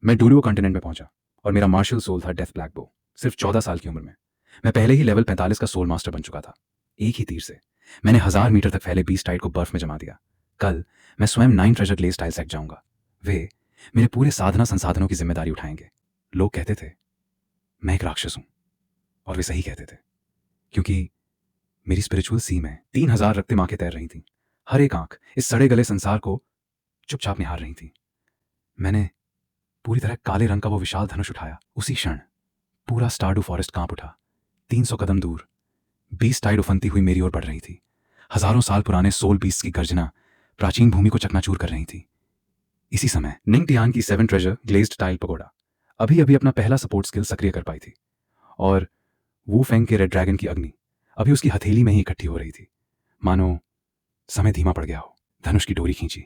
मैं डूरियो कॉन्टिनेंट में पहुंचा और मेरा मार्शल सोल था डेथ ब्लैक बो। सिर्फ 14 साल की उम्र में मैं पहले ही लेवल 45 का सोल मास्टर बन चुका था। एक ही तीर से मैंने 1000 मीटर तक फैले बीस टाइड को बर्फ में जमा दिया। कल मैं स्वयं 9 ट्रेजर ग्लेज टाइल सेट जाऊंगा। वे मेरे पूरे साधना संसाधनों की जिम्मेदारी उठाएंगे। लोग कहते थे मैं एक राक्षस हूं, और वे सही कहते थे, क्योंकि मेरी स्पिरिचुअल सी में 3000 रक्तिम आंखें तैर रही थीं। हर एक आंख इस सड़े गले संसार को चुपचाप निहार रही थी। मैंने पूरी तरह काले रंग का वो विशाल धनुष उठाया। उसी क्षण पूरा स्टारडू फॉरेस्ट कांप उठा। 300 कदम दूर 20 टाइड उफनती हुई मेरी ओर बढ़ रही थी। हजारों साल पुराने सोल बीस्ट की गर्जना प्राचीन भूमि को चकनाचूर कर रही थी। इसी समय निंगटियान की 7 ट्रेजर ग्लेज्ड टाइल पगोड़ा अभी अभी अपना पहला सपोर्ट स्किल सक्रिय कर पाई थी, और वू फेंग के रेड ड्रैगन की अग्नि अभी उसकी हथेली में ही इकट्ठी हो रही थी। मानो समय धीमा पड़ गया हो। धनुष की डोरी खींची।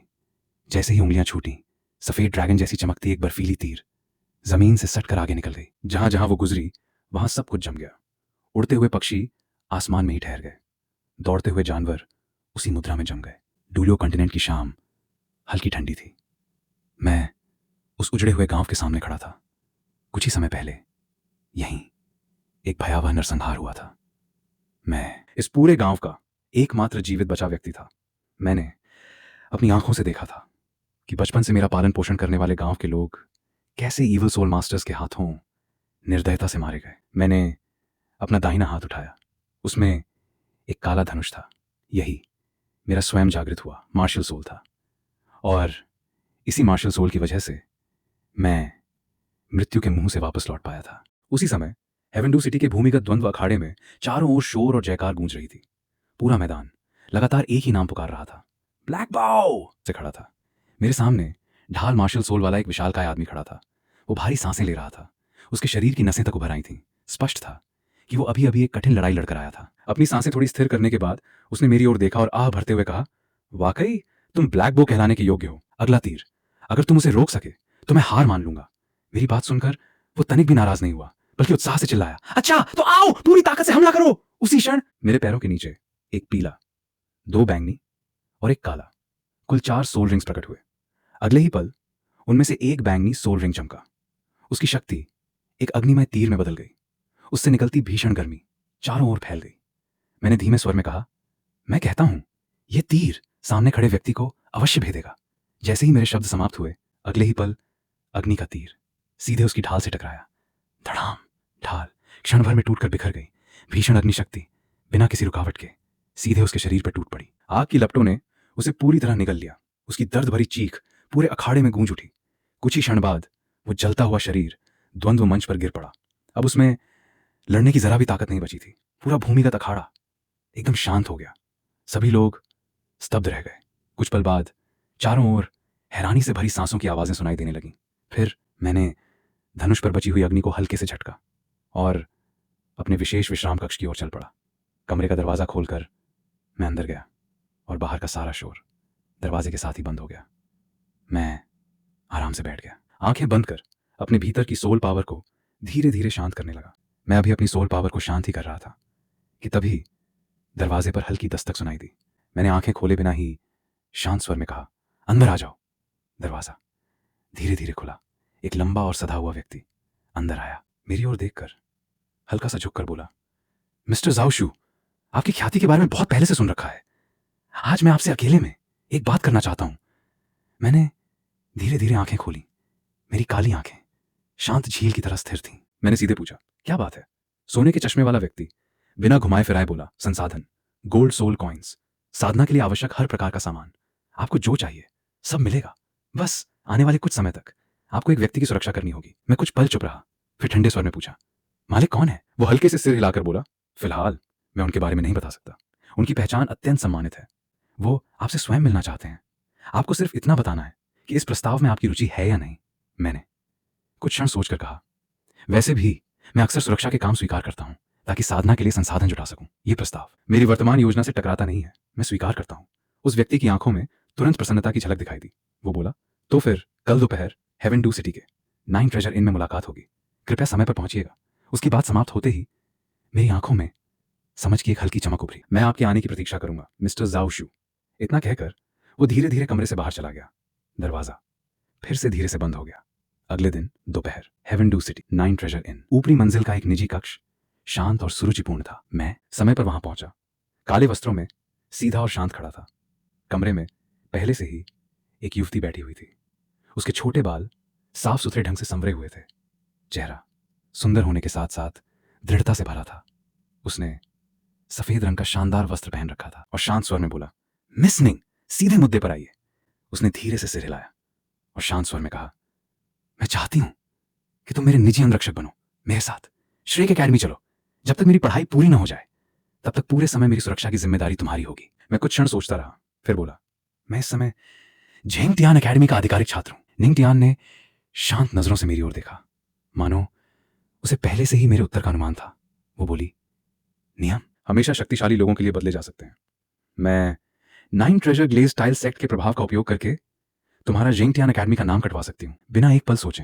जैसे ही उंगलियां छूटी, सफेद ड्रैगन जैसी चमकती एक बर्फीली तीर जमीन से सटकर आगे निकल गई। जहां जहां वो गुजरी वहां सब कुछ जम गया। उड़ते हुए पक्षी आसमान में ही ठहर गए। दौड़ते हुए जानवर उसी मुद्रा में जम गए। डूलियो कॉन्टिनेंट की शाम हल्की ठंडी थी। मैं उस उजड़े हुए गांव के सामने खड़ा था। कुछ ही समय पहले यहीं एक भयावह नरसंहार हुआ था। मैं इस पूरे गांव का एकमात्र जीवित बचा व्यक्ति था। मैंने अपनी आंखों से देखा था कि बचपन से मेरा पालन पोषण करने वाले गांव के लोग कैसे ईवल सोल मास्टर्स के हाथों निर्दयता से मारे गए। मैंने अपना दाहिना हाथ उठाया। उसमें एक काला धनुष था। यही मेरा स्वयं जागृत हुआ मार्शल सोल था, और इसी मार्शल सोल की वजह से मैं मृत्यु के मुंह से वापस लौट पाया था। उसी समय हेवेंडू सिटी के भूमिगत द्वंद्व अखाड़े में चारों ओर शोर और जयकार गूंज रही थी। पूरा मैदान लगातार एक ही नाम पुकार रहा था। ब्लैक बाओ से खड़ा था। मेरे सामने ढाल मार्शल सोल वाला एक विशालकाय आदमी खड़ा था। वो भारी सांसें ले रहा था। उसके शरीर की नसें तक उभर आई थीं। स्पष्ट था कि वो अभी अभी एक कठिन लड़ाई लड़कर आया था। अपनी सांसें थोड़ी स्थिर करने के बाद उसने मेरी ओर देखा और आह भरते हुए कहा, वाकई तुम ब्लैक बो कहलाने के योग्य हो। अगला तीर अगर तुम उसे रोक सके तो मैं हार मान लूंगा। मेरी बात सुनकर वो तनिक भी नाराज नहीं हुआ, बल्कि उत्साह से चिल्लाया, अच्छा तो आओ, पूरी ताकत से हमला करो। उसी क्षण मेरे पैरों के नीचे एक पीला, 2 बैंगनी और एक काला, कुल 4 सोल रिंग्स प्रकट हुए। अगले ही पल उनमें से एक बैंगनी सोल रिंग चमका। उसकी शक्ति एक अग्निमय तीर में बदल गई। उससे निकलती भीषण गर्मी चारों ओर फैल गई। मैंने धीमे स्वर में कहा, मैं कहता हूं यह तीर सामने खड़े व्यक्ति को अवश्य भेदेगा। जैसे ही मेरे शब्द समाप्त हुए, अगले ही पल अग्नि का तीर सीधे उसकी ढाल से टकराया। धड़ाम। ढाल क्षण भर में टूटकर बिखर गई। भीषण अग्निशक्ति बिना किसी रुकावट के सीधे उसके शरीर पर टूट पड़ी। आग की लपटों ने उसे पूरी तरह निगल लिया। उसकी दर्द भरी चीख पूरे अखाड़े में गूंज उठी। कुछ ही क्षण बाद वो जलता हुआ शरीर द्वंद्व मंच पर गिर पड़ा। अब उसमें लड़ने की जरा भी ताकत नहीं बची थी। पूरा भूमिगत अखाड़ा एकदम शांत हो गया। सभी लोग स्तब्ध रह गए। कुछ पल बाद चारों ओर हैरानी से भरी सांसों की आवाजें सुनाई देने लगीं। फिर मैंने धनुष पर बची हुई अग्नि को हल्के से झटका और अपने विशेष विश्राम कक्ष की ओर चल पड़ा। कमरे का दरवाजा खोलकर मैं अंदर गया और बाहर का सारा शोर दरवाजे के साथ ही बंद हो गया। मैं आराम से बैठ गया, आंखें बंद कर अपने भीतर की सोल पावर को धीरे धीरे शांत करने लगा। मैं अभी अपनी सोल पावर को शांत ही कर रहा था कि तभी दरवाजे पर हल्की दस्तक सुनाई दी। मैंने आंखें खोले बिना ही शांत स्वर में कहा, अंदर आ जाओ। दरवाजा धीरे धीरे खुला। एक लंबा और सधा हुआ व्यक्ति अंदर आया। मेरी ओर देखकर हल्का सा झुककर बोला, मिस्टर जाओशू, आपकी ख्याति के बारे में बहुत पहले से सुन रखा है। आज मैं आपसे अकेले में एक बात करना चाहता हूं। मैंने धीरे धीरे आंखें खोली। मेरी काली आंखें शांत झील की तरह स्थिर थीं। मैंने सीधे पूछा, क्या बात है? सोने के चश्मे वाला व्यक्ति बिना घुमाए फिराए बोला, संसाधन, गोल्ड सोल कॉइन्स, साधना के लिए आवश्यक हर प्रकार का सामान, आपको जो चाहिए सब मिलेगा। बस आने वाले कुछ समय तक आपको एक व्यक्ति की सुरक्षा करनी होगी। मैं कुछ पल चुप रहा, फिर ठंडे स्वर में पूछा, मालिक कौन है? वो हल्के से सिर हिलाकर बोला, फिलहाल मैं उनके बारे में नहीं बता सकता। उनकी पहचान अत्यंत सम्मानित है। वो आपसे स्वयं मिलना चाहते हैं। आपको सिर्फ इतना बताना है कि इस प्रस्ताव में आपकी रुचि है या नहीं। मैंने कुछ क्षण सोचकर कहा, वैसे भी मैं अक्सर सुरक्षा के काम स्वीकार करता हूं ताकि साधना के लिए संसाधन जुटा सकूं। यह प्रस्ताव मेरी वर्तमान योजना से टकराता नहीं है। मैं स्वीकार करता हूं। उस व्यक्ति की आंखों में तुरंत प्रसन्नता की झलक दिखाई दी। वो बोला, तो फिर कल दोपहर हेवेंडू सिटी के 9 ट्रेजर इन में मुलाकात होगी। कृपया समय पर पहुंचिएगा। उसकी बात समाप्त होते ही मेरी आंखों में समझ की एक हल्की चमक उभरी। मैं आपके आने की प्रतीक्षा करूंगा, मिस्टर जाओशू। इतना कहकर वो धीरे धीरे कमरे से बाहर चला गया। दरवाजा फिर से धीरे से बंद हो गया। अगले दिन दोपहर, हेवन डू सिटी 9 ट्रेजर इन, ऊपरी मंजिल का एक निजी कक्ष, शांत और सुरुचिपूर्ण था। मैं समय पर वहां पहुंचा। काले वस्त्रों में सीधा और शांत खड़ा था। कमरे में पहले से ही एक युवती बैठी हुई थी। उसके छोटे बाल साफ सुथरे ढंग से संवरे हुए थे। चेहरा सुंदर होने के साथ साथ दृढ़ता से भरा था। उसने सफेद रंग का शानदार वस्त्र पहन रखा था और शांत स्वर में बोला, मिस निंग, सीधे मुद्दे पर आइए। उसने धीरे से सिर हिलाया और शांत स्वर में कहा, मैं चाहती हूं कि तुम मेरे निजी अंगरक्षक बनो। मेरे साथ श्रेक एकेडमी चलो। जब तक मेरी पढ़ाई पूरी ना हो जाए तब तक पूरे समय मेरी सुरक्षा की जिम्मेदारी तुम्हारी होगी। मैं कुछ क्षण सोचता रहा, फिर बोला, मैं इस समय जेंग टियान एकेडमी का आधिकारिक छात्र हूं। निंग टियान ने शांत नजरों से मेरी ओर देखा, मानो उसे पहले से ही मेरे उत्तर का अनुमान था। वो बोली, नियम हमेशा शक्तिशाली लोगों के लिए बदले जा सकते हैं। मैं 9 ट्रेजर ग्लेज टाइल सेक्ट के प्रभाव का उपयोग करके तुम्हारा जेंग टियान एकेडमी का नाम कटवा सकती हूं। बिना एक पल सोचे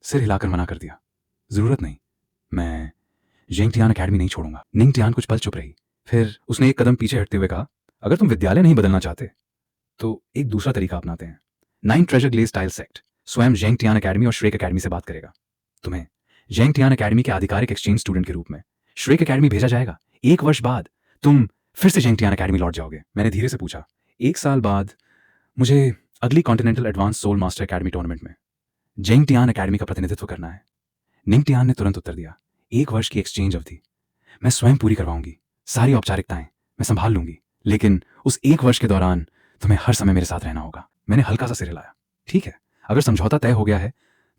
सिर हिलाकर मना कर दिया, जरूरत नहीं, मैं जेंग टियान एकेडमी नहीं छोड़ूंगा। निंग टियान कुछ पल चुप रही, फिर उसने एक कदम पीछे हटते हुए कहा, अगर तुम विद्यालय नहीं बदलना चाहते तो एक दूसरा तरीका अपनाते हैं। 9 ट्रेजर ग्लेज टाइल सेक्ट स्वयं जेंग टियान एकेडमी और श्रेक एकेडमी से बात करेगा। तुम्हें जेंग टियान एकेडमी के आधिकारिक एक्सचेंज स्टूडेंट के रूप में श्रेक एकेडमी भेजा जाएगा। 1 वर्ष बाद तुम फिर से जेंग टियान एकेडमी लौट जाओगे। मैंने धीरे से पूछा, 1 साल बाद मुझे अगली continental advance soul master academy tournament में जेंग टियान एकेडमी का प्रतिनिधित्व करना है। निंग टियान ने तुरंत उत्तर दिया, 1 वर्ष की एक्सचेंज अवधि मैं स्वयं पूरी करवाऊंगी। सारी औपचारिकताएं मैं संभाल लूंगी, लेकिन उस 1 वर्ष के दौरान तुम्हें हर समय मेरे साथ रहना होगा। मैंने हल्का सा सिर हिलाया, ठीक है, अगर समझौता तय हो गया है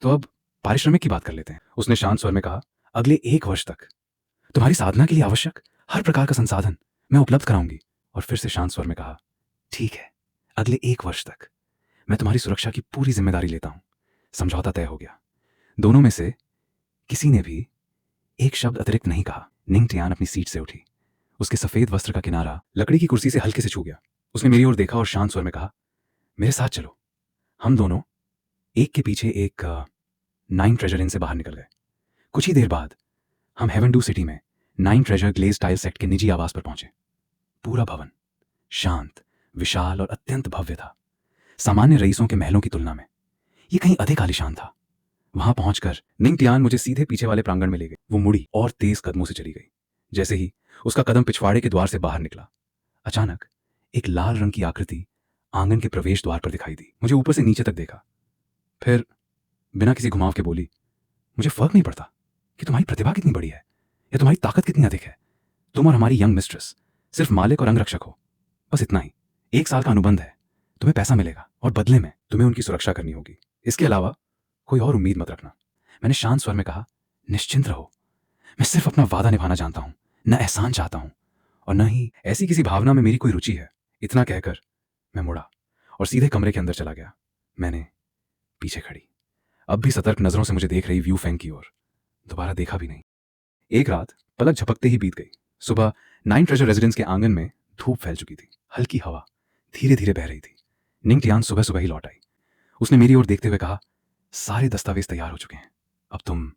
तो अब पारिश्रमिक की बात कर लेते हैं। उसने शांत स्वर में कहा, अगले 1 वर्ष तक तुम्हारी साधना के लिए आवश्यक हर प्रकार का संसाधन मैं उपलब्ध कराऊंगी। और फिर से शांत स्वर में कहा, ठीक है, अगले 1 वर्ष तक मैं तुम्हारी सुरक्षा की पूरी जिम्मेदारी लेता हूं। समझौता तय हो गया। दोनों में से किसी ने भी एक शब्द अतिरिक्त नहीं कहा। निंग टियान अपनी सीट से उठी। उसके सफेद वस्त्र का किनारा लकड़ी की कुर्सी से हल्के से छू गया। उसने मेरी ओर देखा और शांत स्वर में कहा, मेरे साथ चलो। हम दोनों एक के पीछे एक 9 ट्रेजर इन से बाहर निकल गए। कुछ ही देर बाद हम हेवन डू सिटी में 9 ट्रेजर ग्लेज टाइल सेक्ट के निजी आवास पर पहुंचे। पूरा भवन शांत, विशाल और अत्यंत भव्य था। सामान्य रईसों के महलों की तुलना में यह कहीं अधिक आलीशान था। वहां पहुंचकर निंग टियान मुझे सीधे पीछे वाले प्रांगण में ले गई। वो मुड़ी और तेज कदमों से चली गई। जैसे ही उसका कदम पिछवाड़े के द्वार से बाहर निकला, अचानक एक लाल रंग की आकृति आंगन के प्रवेश द्वार पर दिखाई दी। मुझे ऊपर से नीचे तक देखा, फिर बिना किसी घुमाव के बोली, मुझे फर्क नहीं पड़ता कि तुम्हारी प्रतिभा कितनी बड़ी है या तुम्हारी ताकत कितनी अधिक है। तुम और हमारी यंग मिस्ट्रेस सिर्फ मालिक और अंगरक्षक हो, बस इतना ही। 1 साल का अनुबंध है, तुम्हें पैसा मिलेगा और बदले में तुम्हें उनकी सुरक्षा करनी होगी। इसके अलावा कोई और उम्मीद मत रखना। मैंने शांत स्वर में कहा, निश्चिंत रहो, मैं सिर्फ अपना वादा निभाना जानता हूं, न एहसान चाहता हूं और न ही ऐसी किसी भावना में मेरी कोई रुचि है। इतना कहकर मैं मुड़ा और सीधे कमरे के अंदर चला गया। मैंने पीछे खड़ी, अब भी सतर्क नजरों से मुझे देख रही व्यू फेंग की ओर दोबारा देखा भी नहीं। एक रात पलक झपकते ही बीत गई। सुबह 9 ट्रेजर रेजिडेंस के आंगन में धूप फैल चुकी थी। हल्की हवा धीरे धीरे बह रही थी। निंग टियान सुबह सुबह ही लौट आई। उसने मेरी ओर देखते हुए कहा, सारे दस्तावेज तैयार हो चुके हैं। अब तुम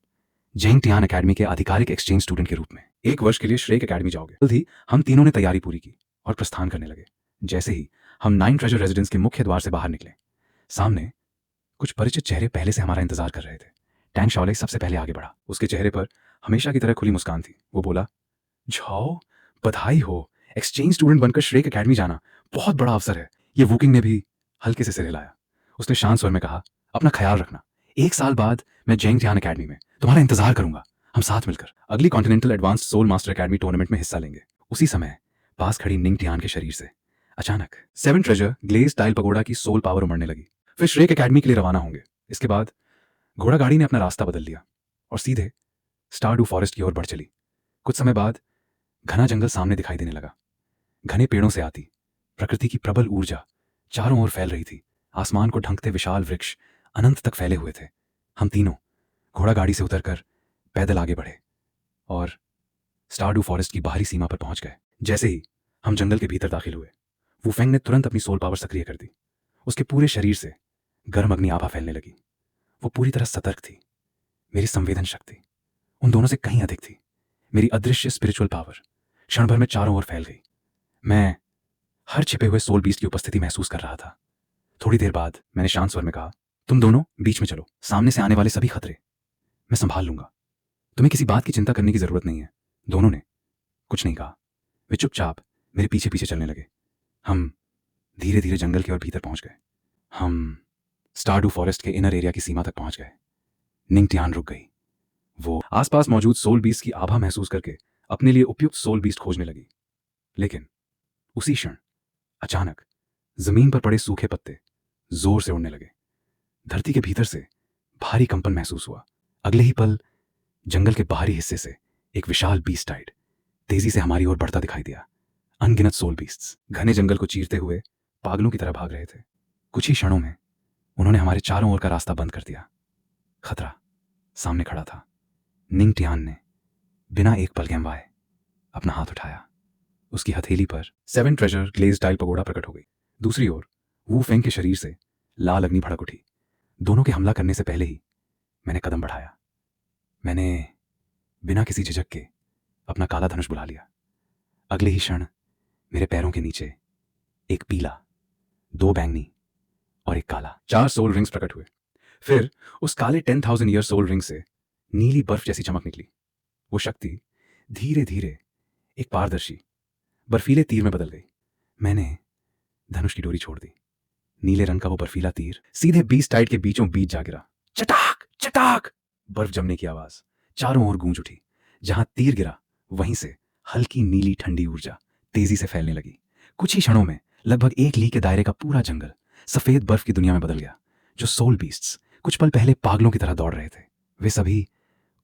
जेंग टियान एकेडमी के आधिकारिक एक्सचेंज स्टूडेंट के रूप में 1 वर्ष के लिए श्रेक एकेडमी जाओगे। जल्द ही हम तीनों ने तैयारी पूरी की और प्रस्थान करने लगे। जैसे ही हम 9 ट्रेजर रेजिडेंस के मुख्य द्वार से बाहर निकले, सामने कुछ परिचित चेहरे पहले से हमारा इंतजार कर रहे थे। टैंग शाओले सबसे पहले आगे बढ़ा। उसके चेहरे पर हमेशा की तरह खुली मुस्कान थी। वो बोला, जाओ, बधाई हो, एक्सचेंज स्टूडेंट बनकर श्रेक एकेडमी जाना बहुत बड़ा अवसर है। ये वुकिंग ने भी हल्के से सिर हिलाया। उसने शांत स्वर में कहा, अपना ख्याल रखना। 1 साल बाद मैं जेंग टियान एकेडमी में तुम्हारा इंतजार करूंगा। हम साथ मिलकर अगली continental advance soul master academy tournament में हिस्सा लेंगे। उसी समय पास खड़ी निंग टियान के शरीर से अचानक 7 ट्रेजर ग्लेज टाइल पगोडा की सोल पावर उमड़ने लगी। फिर श्रेक एकेडमी के लिए रवाना होंगे। इसके बाद घोड़ा गाड़ी ने अपना रास्ता बदल लिया और सीधे स्टारडू फॉरेस्ट की ओर बढ़ चली। कुछ समय बाद घना जंगल सामने दिखाई देने लगा। घने पेड़ों से आती प्रकृति की प्रबल ऊर्जा चारों ओर फैल रही थी। आसमान को ढंकते विशाल वृक्ष अनंत तक फैले हुए थे। हम तीनों घोड़ा गाड़ी से उतरकर पैदल आगे बढ़े और स्टारडू फॉरेस्ट की बाहरी सीमा पर पहुंच गए। जैसे ही हम जंगल के भीतर दाखिल हुए, वुफेंग ने तुरंत अपनी सोल पावर सक्रिय कर दी। उसके पूरे शरीर से गर्म अग्नि आभा फैलने लगी। वो पूरी तरह सतर्क थी। मेरी संवेदन शक्ति उन दोनों से कहीं अधिक थी। मेरी अदृश्य स्पिरिचुअल पावर क्षण भर में चारों ओर फैल गई। मैं हर छिपे हुए सोल बीस्ट की उपस्थिति महसूस कर रहा था। थोड़ी देर बाद मैंने शांत स्वर में कहा, तुम दोनों बीच में चलो, सामने से आने वाले सभी खतरे मैं संभाल लूंगा। तुम्हें किसी बात की चिंता करने की जरूरत नहीं है। दोनों ने कुछ नहीं कहा। वे चुपचाप मेरे पीछे पीछे चलने लगे। हम धीरे धीरे जंगल के और भीतर पहुंच गए। हम स्टारडू फॉरेस्ट के इनर एरिया की सीमा तक पहुंच गए। निंगटियान रुक गई। वो आसपास मौजूद सोल बीस्ट की आभा महसूस करके अपने लिए उपयुक्त सोल बीस्ट खोजने लगी। लेकिन उसी क्षण अचानक जमीन पर पड़े सूखे पत्ते जोर से उड़ने लगे। धरती के भीतर से भारी कंपन महसूस हुआ। अगले ही पल जंगल के बाहरी हिस्से से एक विशाल बीस्ट टाइड तेजी से हमारी ओर बढ़ता दिखाई दिया। अनगिनत सोल बीस्ट्स घने जंगल को चीरते हुए पागलों की तरह भाग रहे थे। कुछ ही क्षणों में उन्होंने हमारे चारों ओर का रास्ता बंद कर दिया। खतरा सामने खड़ा था। निंगटियान ने बिना एक पल गंवाए अपना हाथ उठाया। उसकी हथेली पर 7 ट्रेजर ग्लेज टाइल पगोड़ा प्रकट हो गई। दूसरी ओर वू फेंग के शरीर से लाल अग्नि भड़क उठी। दोनों के हमला करने से पहले ही मैंने कदम बढ़ाया। मैंने बिना किसी झिझक के अपना काला धनुष बुला लिया। अगले ही क्षण मेरे पैरों के नीचे एक पीला, 2 बैंगनी और एक काला 4 सोल रिंग्स प्रकट हुए। फिर उस काले 10,000 ईयर सोल रिंग से नीली बर्फ जैसी चमक निकली। वो शक्ति धीरे धीरे एक पारदर्शी बर्फीले तीर में बदल गई। मैंने धनुष की डोरी छोड़ दी। नीले रंग का वो बर्फीला तीर सीधे बीस्ट टाइड के बीचों बीच जा गिरा। चटाक चटाक बर्फ जमने की आवाज चारों ओर गूंज उठी। जहां तीर गिरा वहीं से हल्की नीली ठंडी ऊर्जा तेजी से फैलने लगी। कुछ ही क्षणों में लगभग 1 ली के दायरे का पूरा जंगल सफेद बर्फ की दुनिया में बदल गया। जो सोल बीस्ट्स कुछ पल पहले पागलों की तरह दौड़ रहे थे, वे सभी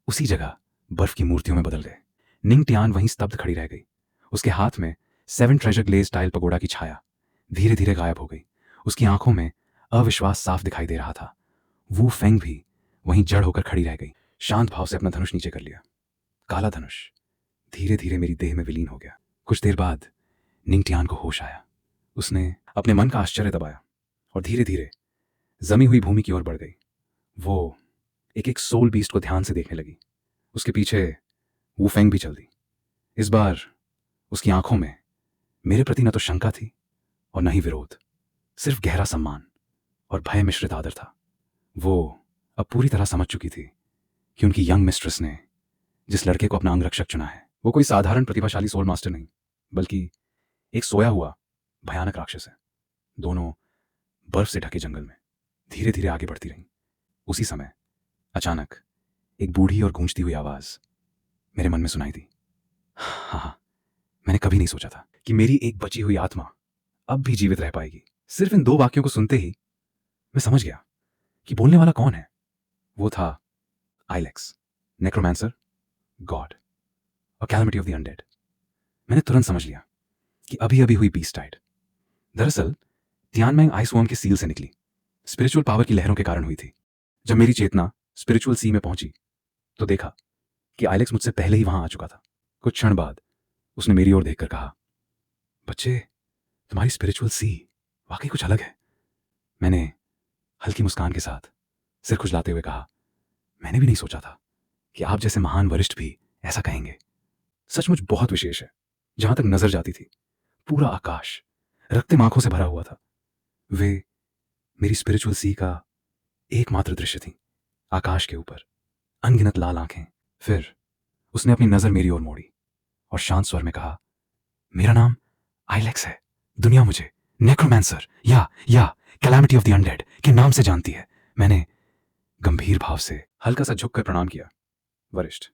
उसी जगह बर्फ की मूर्तियों में बदल गए। निंगटियान वहीं स्तब्ध खड़ी रह गई। उसके हाथ में 7 ट्रेजर ग्लेज टाइल पगोड़ा की छाया धीरे धीरे गायब हो गई। उसकी आंखों में अविश्वास साफ दिखाई दे रहा था। वू फेंग भी वहीं जड़ होकर खड़ी रह गई। शांत भाव से अपना धनुष नीचे कर लिया। काला धनुष धीरे धीरे मेरी देह में विलीन हो गया। कुछ देर बाद निंगटियान को होश आया। उसने अपने मन का आश्चर्य दबाया और धीरे धीरे जमी हुई भूमि की ओर बढ़ गई। वो एक एक सोल बीस्ट को ध्यान से देखने लगी। उसके पीछे वू फेंग भी चल दी। इस बार उसकी आंखों में मेरे प्रति न तो शंका थी और न ही विरोध, सिर्फ गहरा सम्मान और भय मिश्रित आदर था। वो अब पूरी तरह समझ चुकी थी कि उनकी यंग मिस्ट्रेस ने जिस लड़के को अपना अंगरक्षक चुना है वो कोई साधारण प्रतिभाशाली सोल मास्टर नहीं, बल्कि एक सोया हुआ भयानक राक्षस है। दोनों बर्फ से ढके जंगल में धीरे धीरे आगे बढ़ती रहीं। उसी समय अचानक एक बूढ़ी और गूंजती हुई आवाज मेरे मन में सुनाई दी। हाँ, मैंने कभी नहीं सोचा था कि मेरी एक बची हुई आत्मा अब भी जीवित रह पाएगी। सिर्फ इन 2 वाक्यों को सुनते ही मैं समझ गया कि बोलने वाला कौन है। वो था आइलेक्स, नेक्रोमैंसर, गॉड और कैलमिटी ऑफ द अनडेड। मैंने तुरंत समझ लिया कि अभी अभी हुई बीस्ट टाइड दरअसल तियानमैंग आइस वॉर्म के सील से निकली स्पिरिचुअल पावर की लहरों के कारण हुई थी। जब मेरी चेतना स्पिरिचुअल सी में पहुंची तो देखा कि आइलेक्स मुझसे पहले ही वहां आ चुका था। कुछ क्षण बाद उसने मेरी ओर देखकर कहा, बच्चे, तुम्हारी स्पिरिचुअल सी वाकई कुछ अलग है। मैंने हल्की मुस्कान के साथ सिर खुजलाते हुए कहा, मैंने भी नहीं सोचा था कि आप जैसे महान वरिष्ठ भी ऐसा कहेंगे। सचमुच बहुत विशेष है। जहां तक नजर जाती थी पूरा आकाश रक्तिम आंखों से भरा हुआ था। वे मेरी स्पिरिचुअल सी का एकमात्र दृश्य थी। आकाश के ऊपर अनगिनत लाल आंखें। फिर उसने अपनी नजर मेरी ओर मोड़ी और शांत स्वर में कहा, मेरा नाम आइलेक्स है। दुनिया मुझे नेक्रोमैंसर या कैलामिटी ऑफ द अनडेड के नाम से जानती है। मैंने गंभीर भाव से हल्का सा झुककर प्रणाम किया। वरिष्ठ,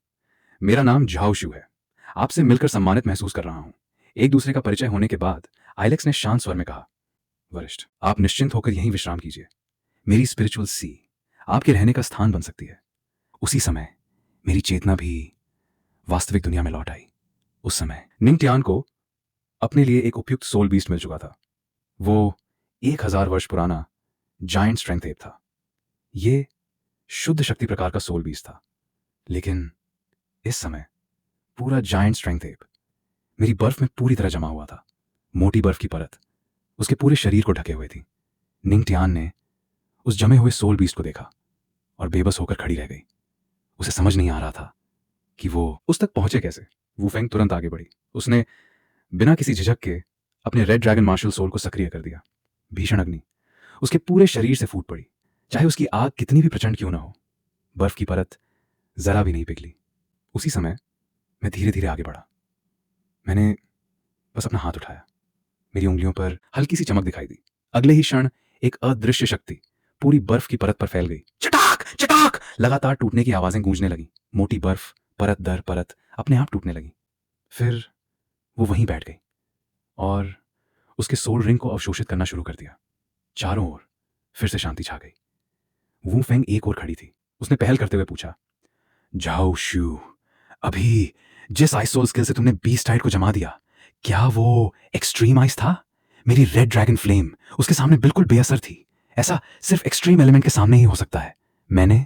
मेरा नाम झाओशू है। आपसे मिलकर सम्मानित महसूस कर रहा हूं। एक दूसरे का परिचय होने के बाद आइलेक्स ने शांत स्वर में कहा, वरिष्ठ, आप निश्चिंत होकर यहीं विश्राम कीजिए। मेरी स्पिरिचुअल सी आपके रहने का स्थान बन सकती है। उसी समय मेरी चेतना भी वास्तविक दुनिया में लौट आई। उस समय निंगटियान को अपने लिए एक उपयुक्त सोल बीस्ट मिल चुका था। वो 1000 वर्ष पुराना जायंट स्ट्रेंथ एप था। ये शुद्ध शक्ति प्रकार का सोल बीस्ट था। लेकिन इस समय पूरा जायंट स्ट्रेंथ एप मेरी बर्फ में पूरी तरह जमा हुआ था। मोटी बर्फ की परत उसके पूरे शरीर को ढके हुए थी। निंगटियान ने उस जमे हुए सोल बीस्ट को देखा और बेबस होकर खड़ी रह गई। उसे समझ नहीं आ रहा था कि वो उस तक पहुंचे कैसे। वू फेंग तुरंत आगे बढ़ी। उसने बिना किसी झिझक के अपने रेड ड्रैगन मार्शल सोल को सक्रिय कर दिया। भीषण अग्नि उसके पूरे शरीर से फूट पड़ी। चाहे उसकी आग कितनी भी प्रचंड क्यों ना हो, बर्फ की परत जरा भी नहीं पिघली। उसी समय मैं धीरे धीरे आगे बढ़ा। मैंने बस अपना हाथ उठाया, मेरी उंगलियों पर हल्की सी चमक दिखाई दी। अगले ही क्षण एक अदृश्य शक्ति पूरी बर्फ की परत पर फैल गई। चटाक चटाक लगातार टूटने की आवाजें गूंजने लगी। मोटी बर्फ परत दर परत अपने आप टूटने लगी। फिर वो वहीं बैठ गई और उसके सोल रिंग को अवशोषित करना शुरू कर दिया। चारों ओर फिर से शांति छा गई। वू फेंग एक और खड़ी थी। उसने पहल करते हुए पूछा, जाओ शू, अभी जिस आइस सोल स्किल से तुमने बीस्ट टाइड को जमा दिया, क्या वो एक्सट्रीम आइस था? मेरी रेड ड्रैगन फ्लेम उसके सामने बिल्कुल बेअसर थी। ऐसा सिर्फ एक्सट्रीम एलिमेंट के सामने ही हो सकता है। मैंने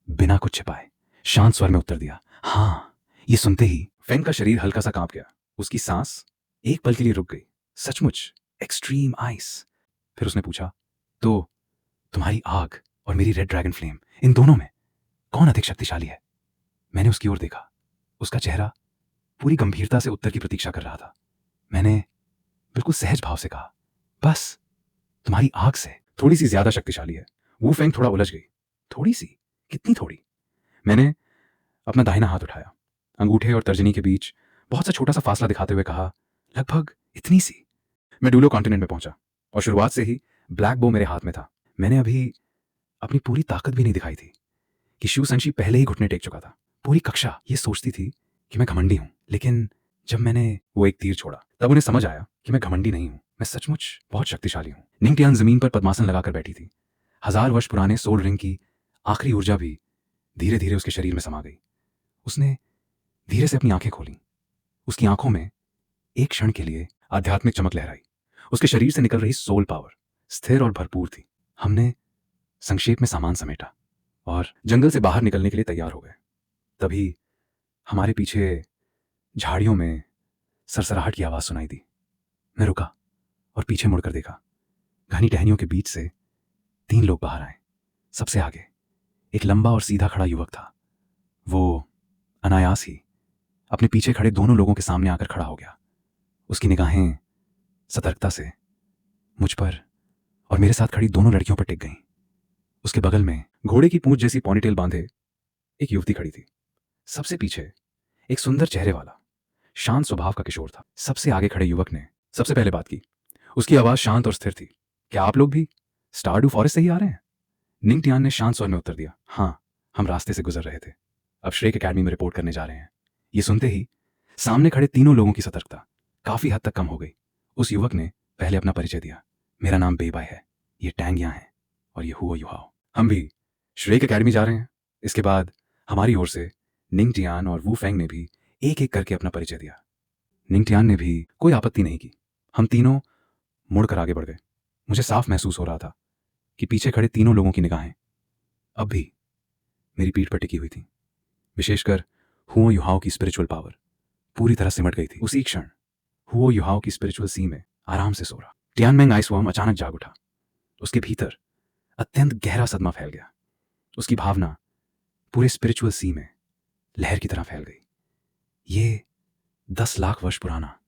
बिना कुछ छिपाए शांत स्वर में उत्तर दिया, हाँ। ये सुनते ही फेंग का शरीर हल्का सा कांप गया। उसकी सांस एक पल के लिए रुक गई। सचमुच एक्सट्रीम आइस। फिर उसने पूछा, तो तुम्हारी आग और मेरी रेड ड्रैगन फ्लेम, इन दोनों में कौन अधिक शक्तिशाली है? मैंने उसकी ओर देखा। उसका चेहरा पूरी गंभीरता से उत्तर की प्रतीक्षा कर रहा था। मैंने बिल्कुल सहज भाव से कहा, बस तुम्हारी आग से थोड़ी सी ज्यादा शक्तिशाली है। वू फेंग थोड़ा उलझ गई। थोड़ी सी? कितनी थोड़ी? मैंने अपना दाहिना हाथ उठाया, अंगूठे और तर्जनी के बीच बहुत सा छोटा सा फासला दिखाते हुए कहा, लगभग इतनी सी। मैं डूलो कॉन्टिनेंट में पहुंचा और शुरुआत से ही ब्लैक बो मेरे हाथ में था। मैंने अभी अपनी पूरी ताकत भी नहीं दिखाई थी कि शू संशी पहले ही घुटने टेक चुका था। पूरी कक्षा ये सोचती थी कि मैं घमंडी हूं, लेकिन जब मैंने वो एक तीर छोड़ा तब उन्हें समझ आया कि मैं घमंडी नहीं हूं, मैं सचमुच बहुत शक्तिशाली हूं। निंग टियान जमीन पर पद्मासन लगाकर बैठी थी। 1000 वर्ष पुराने सोल रिंग की आखिरी ऊर्जा भी धीरे धीरे उसके शरीर में समा गई। उसने धीरे से अपनी आंखें खोली। उसकी आंखों में एक क्षण के लिए आध्यात्मिक चमक लहराई। उसके शरीर से निकल रही सोल पावर स्थिर और भरपूर थी। हमने संक्षेप में सामान समेटा और जंगल से बाहर निकलने के लिए तैयार हो गए। तभी हमारे पीछे झाड़ियों में सरसराहट की आवाज सुनाई दी। मैं रुका और पीछे मुड़कर देखा। घनी टहनियों के बीच से 3 लोग बाहर आए। सबसे आगे एक लंबा और सीधा खड़ा युवक था। वो अनायास ही अपने पीछे खड़े दोनों लोगों के सामने आकर खड़ा हो गया। उसकी निगाहें सतर्कता से मुझ पर और मेरे साथ खड़ी दोनों लड़कियों पर टिक गईं। उसके बगल में घोड़े की पूंछ जैसी पॉनीटेल बांधे एक युवती खड़ी थी। सबसे पीछे एक सुंदर चेहरे वाला शांत स्वभाव का किशोर था। सबसे आगे खड़े युवक ने सबसे पहले बात की। उसकी आवाज शांत और स्थिर थी। क्या आप लोग भी स्टारडू फॉरेस्ट से ही आ रहे हैं? निंग टियान ने शांत स्वर में उत्तर दिया, हाँ, हम रास्ते से गुजर रहे थे, अब श्रेक एकेडमी में रिपोर्ट करने जा रहे हैं। ये सुनते ही सामने खड़े तीनों लोगों की सतर्कता काफी हद तक कम हो गई। उस युवक ने पहले अपना परिचय दिया, मेरा नाम बेबाई है, ये टैंग यहाँ है और ये हुओ युहाओ। हम भी श्रेक एकेडमी जा रहे हैं। इसके बाद हमारी ओर से निंग टियान और वू फेंग ने भी एक एक करके अपना परिचय दिया। निंग टियान ने भी कोई आपत्ति नहीं की। हम तीनों मुड़कर आगे बढ़ गए। मुझे साफ महसूस हो रहा था कि पीछे खड़े तीनों लोगों की निगाहें अब भी मेरी पीठ पर टिकी हुई थी। विशेषकर हुओ युहाओ की स्पिरिचुअल पावर पूरी तरह सिमट गई थी। उसी क्षण हुओ युहाओ की स्पिरिचुअल सी में आराम से सो रहा टियानमेंग आइसवर्म अचानक जाग उठा। उसके भीतर अत्यंत गहरा सदमा फैल गया। उसकी भावना पूरे स्पिरिचुअल सी में लहर की तरह फैल गई। ये 10 लाख वर्ष पुराना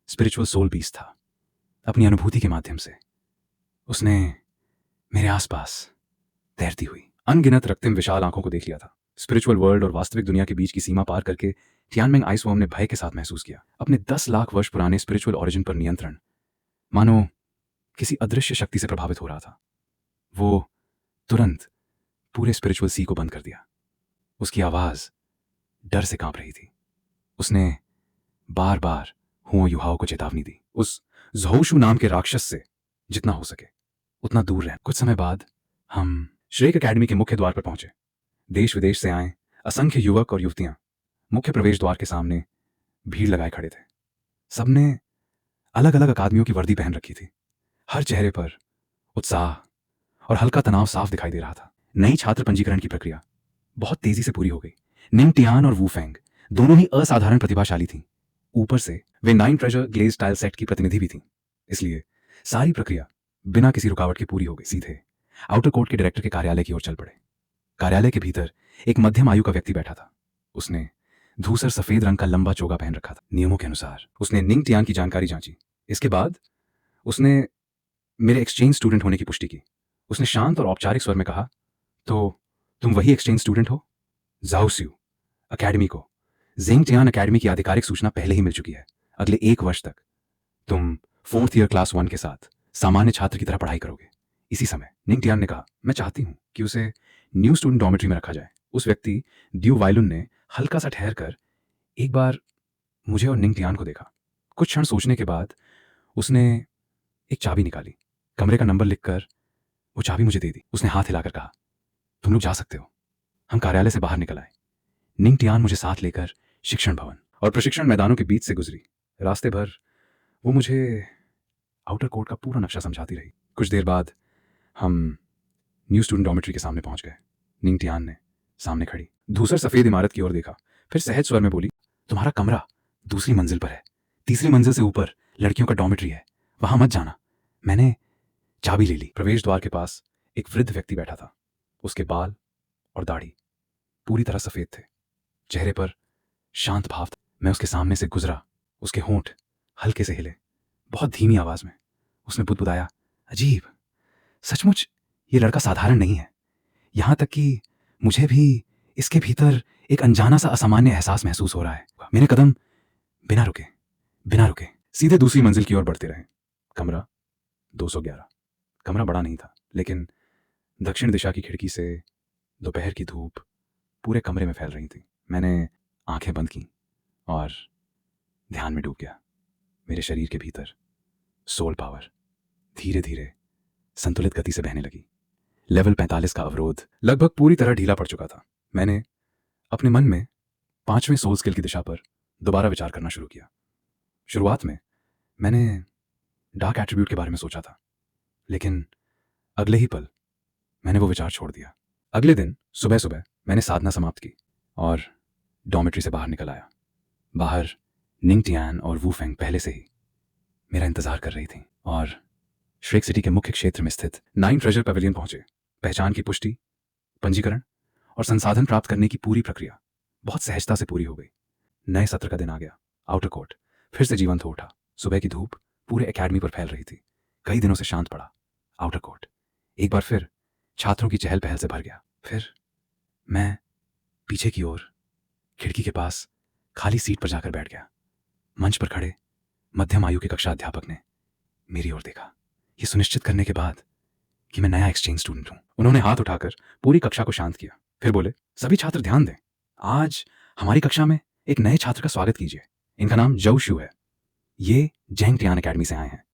स्पिरिचुअल सोल बीस्ट था। अपनी अनुभूति के माध्यम से उसने मेरे आसपास तैरती हुई अनगिनत रक्तिम विशाल आंखों को देख लिया था। स्पिरिचुअल वर्ल्ड और वास्तविक दुनिया के बीच की सीमा पार करके टियानमेंग आइसवर्म ने भय के साथ महसूस किया अपने 10 लाख वर्ष पुराने स्पिरिचुअल ओरिजिन पर नियंत्रण मानो किसी अदृश्य शक्ति से प्रभावित हो रहा था। वो तुरंत पूरे स्पिरिचुअल सी को बंद कर दिया। उसकी आवाज डर से कांप रही थी। उसने बार बार हुओ युहाओ को चेतावनी दी, उस ज़ोउशु नाम के राक्षस से जितना हो सके उतना दूर रह। कुछ समय बाद हम श्रेक एकेडमी के मुख्य द्वार पर पहुंचे। देश विदेश से आए असंख्य युवक और युवतियां मुख्य प्रवेश द्वार के सामने भीड़ लगाए खड़े थे। सबने अलग अलग अकादमियों की वर्दी पहन रखी थी। हर चेहरे पर उत्साह और हल्का तनाव साफ दिखाई दे रहा था। नई छात्र पंजीकरण की प्रक्रिया बहुत तेजी से पूरी हो गई। निंग टियान और वू फेंग दोनों ही असाधारण प्रतिभाशाली थीं। ऊपर से वे 9 ट्रेजर ग्लेज टाइल सेट की प्रतिनिधि भी थीं। इसलिए सारी प्रक्रिया बिना किसी रुकावट के पूरी हो गई। सीधे आउटर कोर्ट के डायरेक्टर के कार्यालय की ओर चल पड़े। कार्यालय के भीतर एक मध्यम आयु का व्यक्ति बैठा था। उसने धूसर सफेद रंग का लंबा चोगा पहन रखा था। नियमों के अनुसार उसने निंग टियान की जानकारी जांची। इसके बाद उसने मेरे एक्सचेंज स्टूडेंट होने की पुष्टि की उसने शांत और औपचारिक स्वर में कहा, तो तुम वही एक्सचेंज स्टूडेंट हो? जाओस्यू अकेडमी को जेंगटियान अकेडमी की आधिकारिक सूचना पहले ही मिल चुकी है। अगले 1 वर्ष तक तुम 4th ईयर क्लास 1 के साथ सामान्य छात्र की तरह पढ़ाई करोगे। इसी समय निंगटियान ने कहा, मैं चाहती हूँ कि उसे न्यू स्टूडेंट डॉर्मेट्री में रखा जाए। उस व्यक्ति ड्यू वायलुन ने हल्का सा ठहर कर एक बार मुझे और निंगटियान को देखा। कुछ क्षण सोचने के बाद उसने एक चाबी निकाली, कमरे का नंबर लिखकर वो चाबी मुझे दे दी। उसने हाथ हिलाकर कहा, तुम लोग जा सकते हो। हम कार्यालय से बाहर निकल आए। निंगटियान मुझे साथ लेकर शिक्षण भवन और प्रशिक्षण मैदानों के बीच से गुजरी। रास्ते भर वो मुझे आउटर कोर्ट का पूरा नक्शा समझाती रही। कुछ देर बाद हम न्यू स्टूडेंट डॉर्मेट्री के सामने पहुंच गए। निंगटियान ने सामने खड़ी धूसर सफेद इमारत की ओर देखा, फिर सहज स्वर में बोली, तुम्हारा कमरा दूसरी मंजिल पर है। तीसरी मंजिल से ऊपर लड़कियों का डॉर्मेट्री है, वहां मत जाना। मैंने चाबी ले ली। प्रवेश द्वार के पास एक वृद्ध व्यक्ति बैठा था। उसके बाल और दाढ़ी पूरी तरह सफेद थे, चेहरे पर शांत भाव था। मैं उसके सामने से गुजरा। उसके होंठ हल्के से हिले। बहुत धीमी आवाज में उसने बुदबुदाया, अजीब, सचमुच ये लड़का साधारण नहीं है। यहां तक कि मुझे भी इसके भीतर एक अनजाना सा असामान्य एहसास महसूस हो रहा है। मेरे कदम बिना रुके सीधे दूसरी मंजिल की ओर बढ़ते रहे। कमरा 211। कमरा बड़ा नहीं था, लेकिन दक्षिण दिशा की खिड़की से दोपहर की धूप पूरे कमरे में फैल रही थी। मैंने आंखें बंद की और ध्यान में डूब गया। मेरे शरीर के भीतर सोल पावर धीरे धीरे संतुलित गति से बहने लगी। लेवल 45 का अवरोध लगभग पूरी तरह ढीला पड़ चुका था। मैंने अपने मन में 5वें सोल स्किल की दिशा पर दोबारा विचार करना शुरू किया। शुरुआत में मैंने डार्क एट्रीब्यूट के बारे में सोचा था, लेकिन अगले ही पल मैंने वो विचार छोड़ दिया। अगले दिन सुबह सुबह मैंने साधना समाप्त की और डॉर्मेट्री से बाहर निकल आया। बाहर निंगटियान और वूफेंग पहले से ही मेरा इंतजार कर रही थी और श्रेक सिटी के मुख्य क्षेत्र में स्थित 9 ट्रेजर पवेलियन पहुंचे। पहचान की पुष्टि, पंजीकरण और संसाधन प्राप्त करने की पूरी प्रक्रिया बहुत सहजता से पूरी हो गई। नए सत्र का दिन आ गया। आउटर कोर्ट फिर से जीवंत हो उठा। सुबह की धूप पूरे एकेडमी पर फैल रही थी। कई दिनों से शांत पड़ा आउटर कोर्ट एक बार फिर छात्रों की चहल पहल से भर गया। फिर मैं पीछे की ओर खिड़की के पास खाली सीट पर जाकर बैठ गया। मंच पर खड़े मध्यम आयु के कक्षा अध्यापक ने मेरी ओर देखा, ये सुनिश्चित करने के बाद कि मैं नया एक्सचेंज स्टूडेंट हूं। उन्होंने हाथ उठाकर पूरी कक्षा को शांत किया, फिर बोले, सभी छात्र ध्यान दें। आज हमारी कक्षा में एक नए छात्र का स्वागत कीजिए। इनका नाम जाओस्यू है। ये जेंगटियान अकेडमी से आए हैं।